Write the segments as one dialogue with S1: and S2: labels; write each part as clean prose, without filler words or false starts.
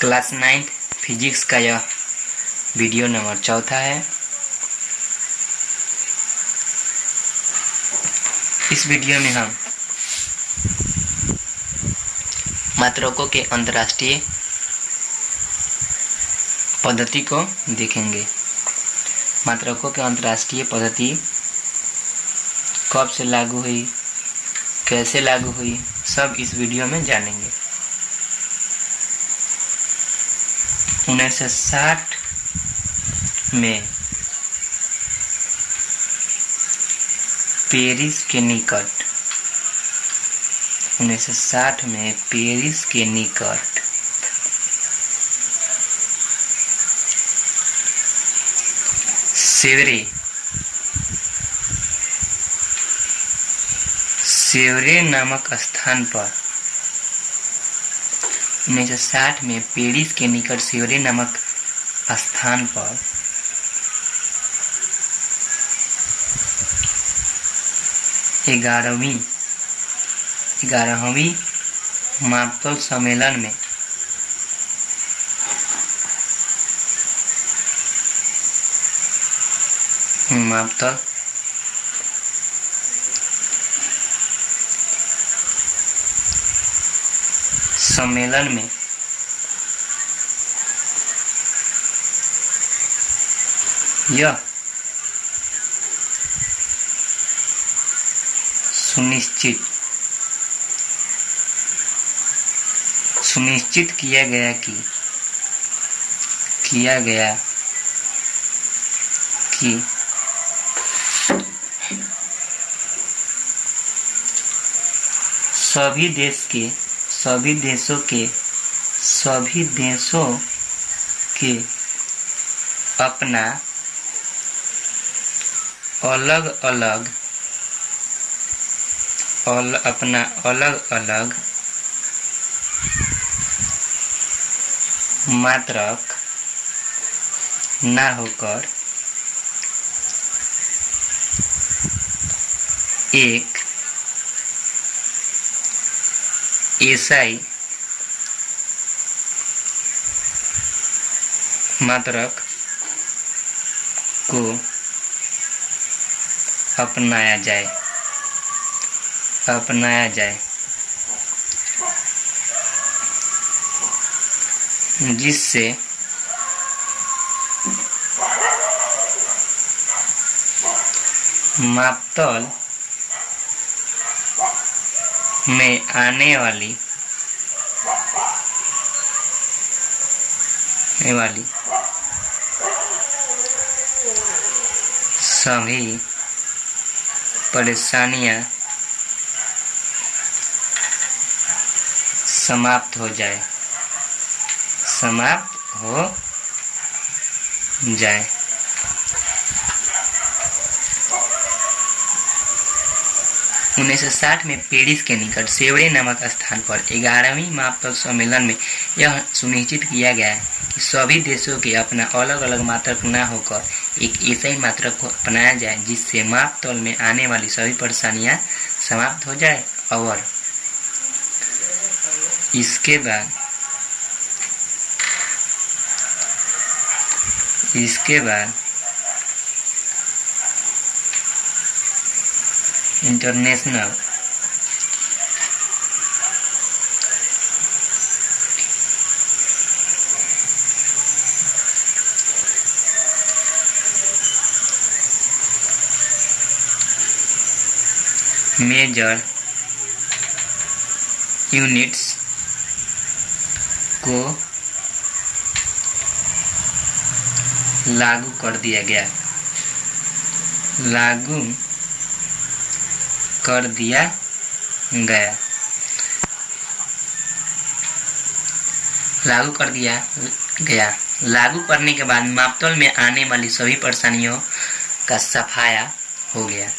S1: Class 9 physics का यह video number 4 है। इस वीडियो में हम मात्रकों के अंतर्राष्ट्रीय पद्धति को देखेंगे। मात्रकों के अंतर्राष्ट्रीय पद्धति कब से लागू हुई, कैसे लागू हुई, सब इस वीडियो में जानेंगे। 1960 में पेरिस के निकट 1960 में पेरिस के निकट सेवरे नामक स्थान पर 1960 में पेरिस के निकट सेवरे नामक स्थान पर ग्यारहवीं मापतौल सम्मेलन में यह सुनिश्चित किया गया कि सभी देशों के अपना अलग मात्रक ना होकर एक एसआई मात्रक को अपनाया जाए जिससे मापतौल में आने वाली सभी परेशानियां समाप्त हो जाए 1960 में पेरिस के निकट सेवरे नामक स्थान पर 11वीं मापतौल सम्मेलन में यह सुनिश्चित किया गया कि सभी देशों के अपना अलग अलग मात्रक न होकर एक ऐसे मात्रक को अपनाया जाए जिससे मापतौल में आने वाली सभी परेशानियां समाप्त हो जाए। और इसके बाद इंटरनेशनल मेजर यूनिट्स को लागू कर दिया गया लागू करने के बाद मापतौल में आने वाली सभी परेशानियों का सफाया हो गया।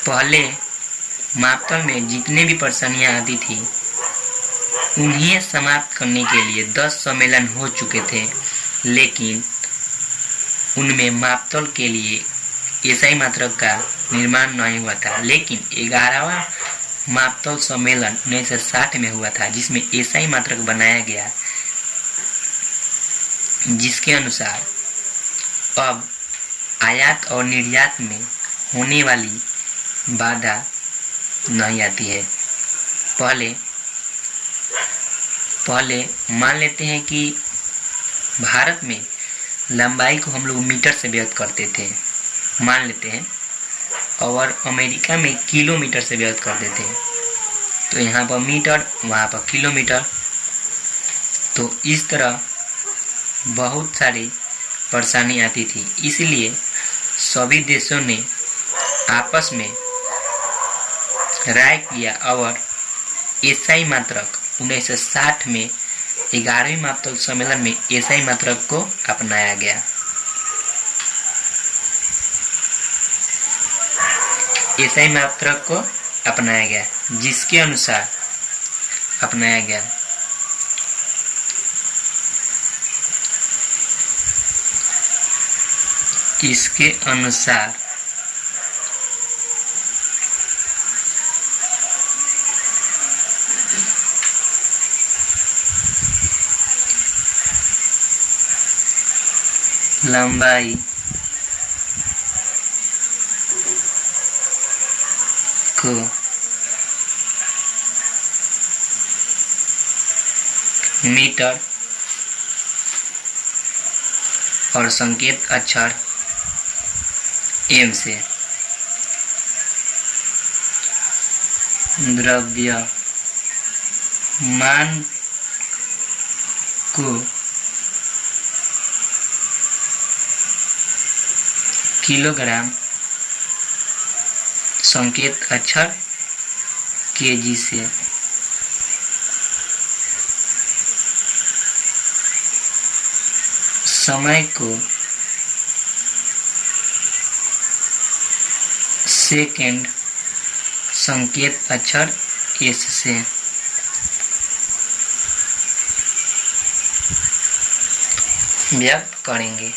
S1: पहले मापतौल में जितने भी परेशानियां आती थी उन्हें समाप्त करने के लिए 10 सम्मेलन हो चुके थे, लेकिन उनमें मापतौल के लिए एसआई मात्रक का निर्माण नहीं हुआ था। लेकिन 11वां मापतौल सम्मेलन 1960 में हुआ था, जिसमें एसआई मात्रक बनाया गया, जिसके अनुसार अब आयात और निर्यात में होने वाली बाधा नहीं आती है। पहले मान लेते हैं कि भारत में लंबाई को हम लोग मीटर से व्यक्त करते थे, मान लेते हैं, और अमेरिका में किलोमीटर से व्यक्त करते थे। तो यहाँ पर मीटर, वहाँ पर किलोमीटर। तो इस तरह बहुत सारी परेशानी आती थी, इसलिए सभी देशों ने आपस में राय किया और एसआई मात्रक 1960 में 11वीं मापतौल सम्मेलन में एसआई मात्रक को अपनाया गया। एसआई मात्रक को अपनाया गया, जिसके अनुसार अपनाया गया इसके अनुसार लंबाई को मीटर और संकेत अक्षर एम से द्रव्यमान को किलोग्राम, संकेत अक्षर केजी से समय को सेकंड, संकेत अक्षर एस से व्यक्त करेंगे।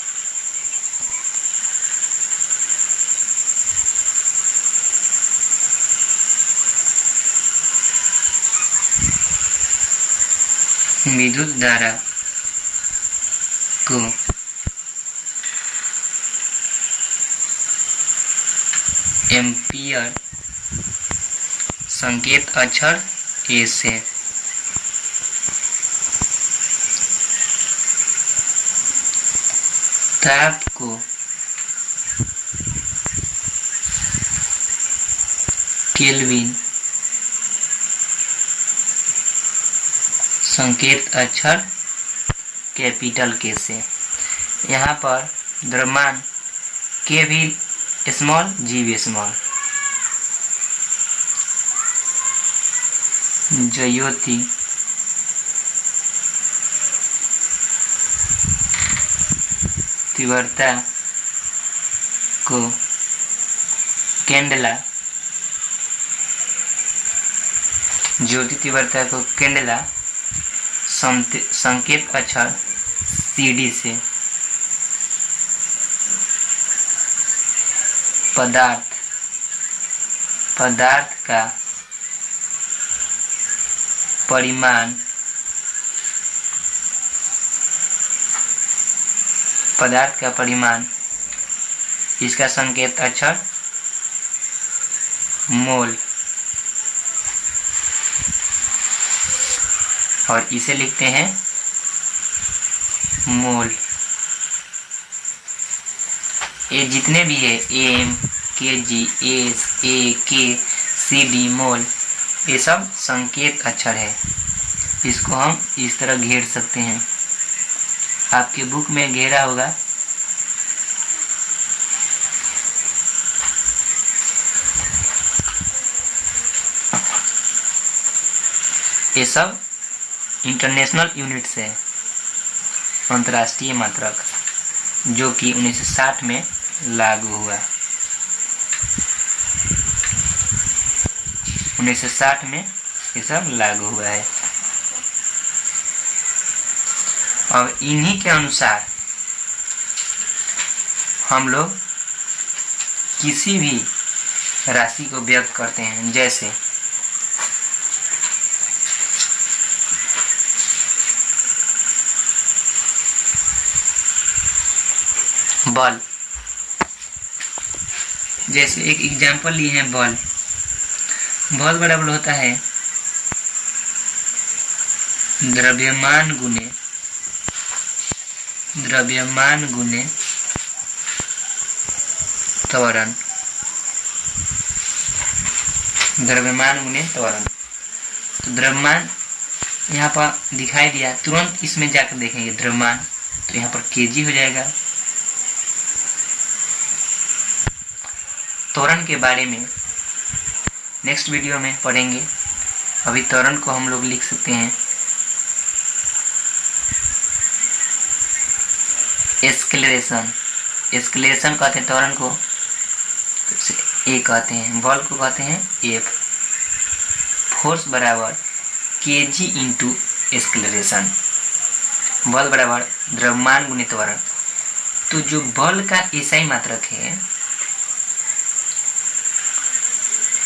S1: विद्युत धारा को एम्पियर, संकेत अक्षर ए से ताप को केल्विन, संकेत अक्षर कैपिटल के से। यहाँ पर द्रव्यमान के भी स्मॉल, जी भी स्मॉल। ज्योति तीव्रता को कैंडेला, ज्योति तीव्रता को कैंडेला, संकेत अक्षर सीडी से पदार्थ का परिमाण, इसका संकेत अक्षर मोल, और इसे लिखते हैं मोल। ये जितने भी है एम, केजी, एस, ए, के, सीडी, मोल, ये सब संकेत अक्षर है। इसको हम इस तरह घेर सकते हैं, आपके बुक में घेरा होगा। ये सब इंटरनेशनल यूनिट्स है, अंतर्राष्ट्रीय मात्रक, जो कि 1960 में लागू हुआ। 1960 में ये सब लागू हुआ है। और इन्हीं के अनुसार हम लोग किसी भी राशि को व्यक्त करते हैं। जैसे बल, जैसे एक एग्जाम्पल लिए हैं बल। बल बराबर होता है द्रव्यमान गुने त्वरण। द्रव्यमान गुने त्वरण। तो द्रव्यमान यहाँ पर दिखाई दिया, तुरंत इसमें जाकर देखेंगे द्रव्यमान, तो यहाँ पर केजी हो जाएगा। त्वरण के बारे में नेक्स्ट वीडियो में पढ़ेंगे। अभी त्वरण को हम लोग लिख सकते हैं एस्केलेरेशन। एस्केलेरेशन कहते हैं त्वरण को, तो ए कहते हैं। बल को कहते हैं एफ। फोर्स बराबर केजी इंटू एस्केलेरेशन। बल बराबर द्रव्यमान गुने त्वरण। तो जो बल का एसआई मात्रक है,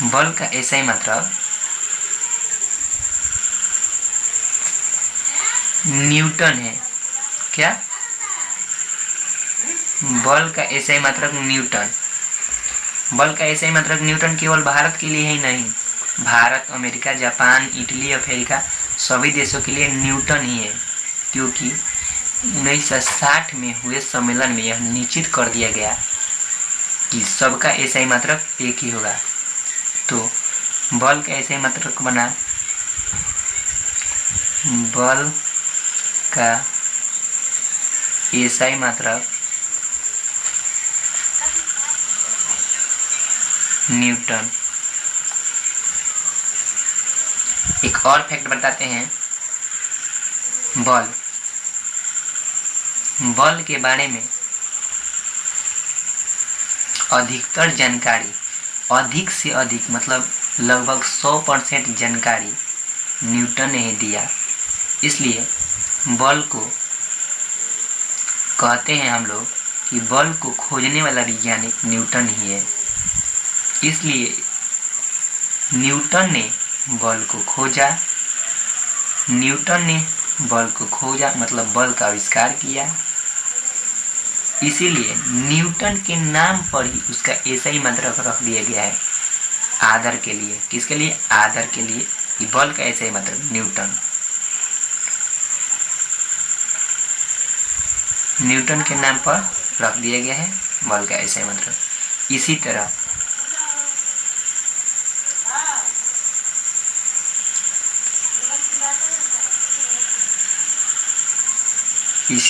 S1: बल का एसआई मात्रक न्यूटन है। क्या? बल का एसआई मात्रक न्यूटन। बल का एसआई मात्रक न्यूटन केवल भारत के लिए ही नहीं, Bharat, America, Japan, Italy, Africa सभी देशों के लिए न्यूटन ही है। क्योंकि 1960 में हुए सम्मेलन में यह निश्चित कर दिया गया कि सबका एसआई मात्रक एक ही होगा। तो बल का एसआई मात्रक बना बल का एसआई मात्रक न्यूटन। एक और फैक्ट बताते हैं बल के बारे में अधिकतर जानकारी, अधिक से अधिक मतलब लगभग 100% जानकारी न्यूटन ने ही दिया। इसलिए बल को कहते हैं हम लोग कि बल को खोजने वाला वैज्ञानिक न्यूटन ही है। इसलिए न्यूटन ने बल को खोजा, मतलब बल का आविष्कार किया। इसीलिए न्यूटन के नाम पर ही उसका एसआई मात्रक रख दिया गया है, आदर के लिए। किसके लिए? आदर के लिए। कि बल का एसआई मात्रक न्यूटन के नाम पर रख दिया गया है बल का एसआई मात्रक। इसी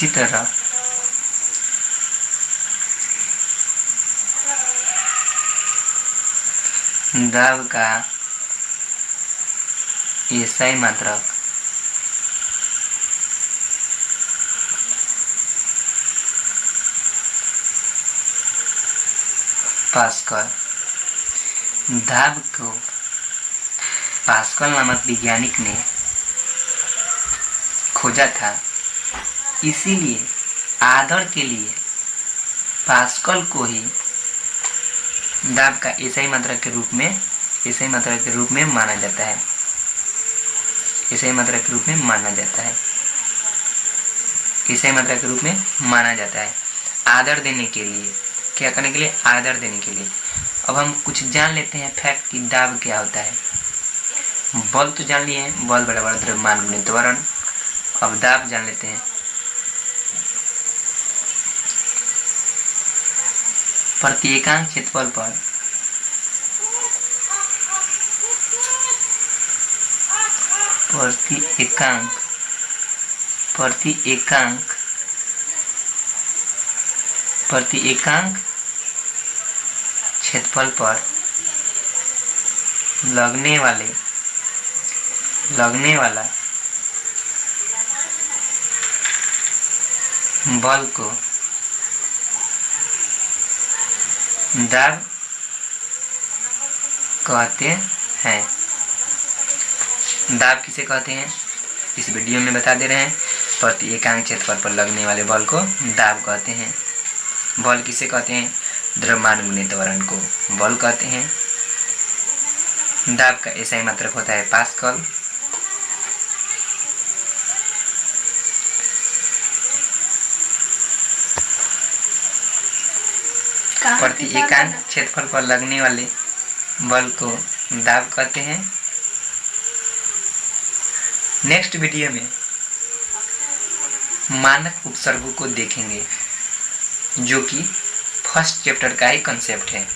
S1: तरह दाब का एसआई मात्रक पास्कल। दाब को पास्कल नामक वैज्ञानिक ने खोजा था। इसीलिए आदर के लिए पास्कल को ही दाब का एसआई मात्रक के रूप में माना जाता है। एसआई मात्रक के रूप में माना जाता है। आदर देने के लिए, क्या करने के लिए? आदर देने के लिए। अब हम कुछ जान लेते हैं फैक्ट कि दाब क्या होता है। बल तो जान लिए हैं, बल बराबर द्रव्यमान गुणे त्वरण। अब दाब जान लेते हैं। प्रति एकांक क्षेत्रफल पर प्रति एकांक क्षेत्रफल पर लगने वाला बल को दाब कहते हैं। दाब किसे कहते हैं इस वीडियो में बता दे रहे हैं। प्रति एकांक क्षेत्रफल पर लगने वाले बल को दाब कहते हैं। बल किसे कहते हैं? द्रव्यमान गुणे त्वरण को बल कहते हैं। दाब का एसआई मात्रक होता है पास्कल। प्रति एकांक क्षेत्रफल पर लगने वाले बल को दाब कहते हैं। नेक्स्ट वीडियो में मानक उपसर्गों को देखेंगे जो कि फर्स्ट चैप्टर का ही कंसेप्ट है।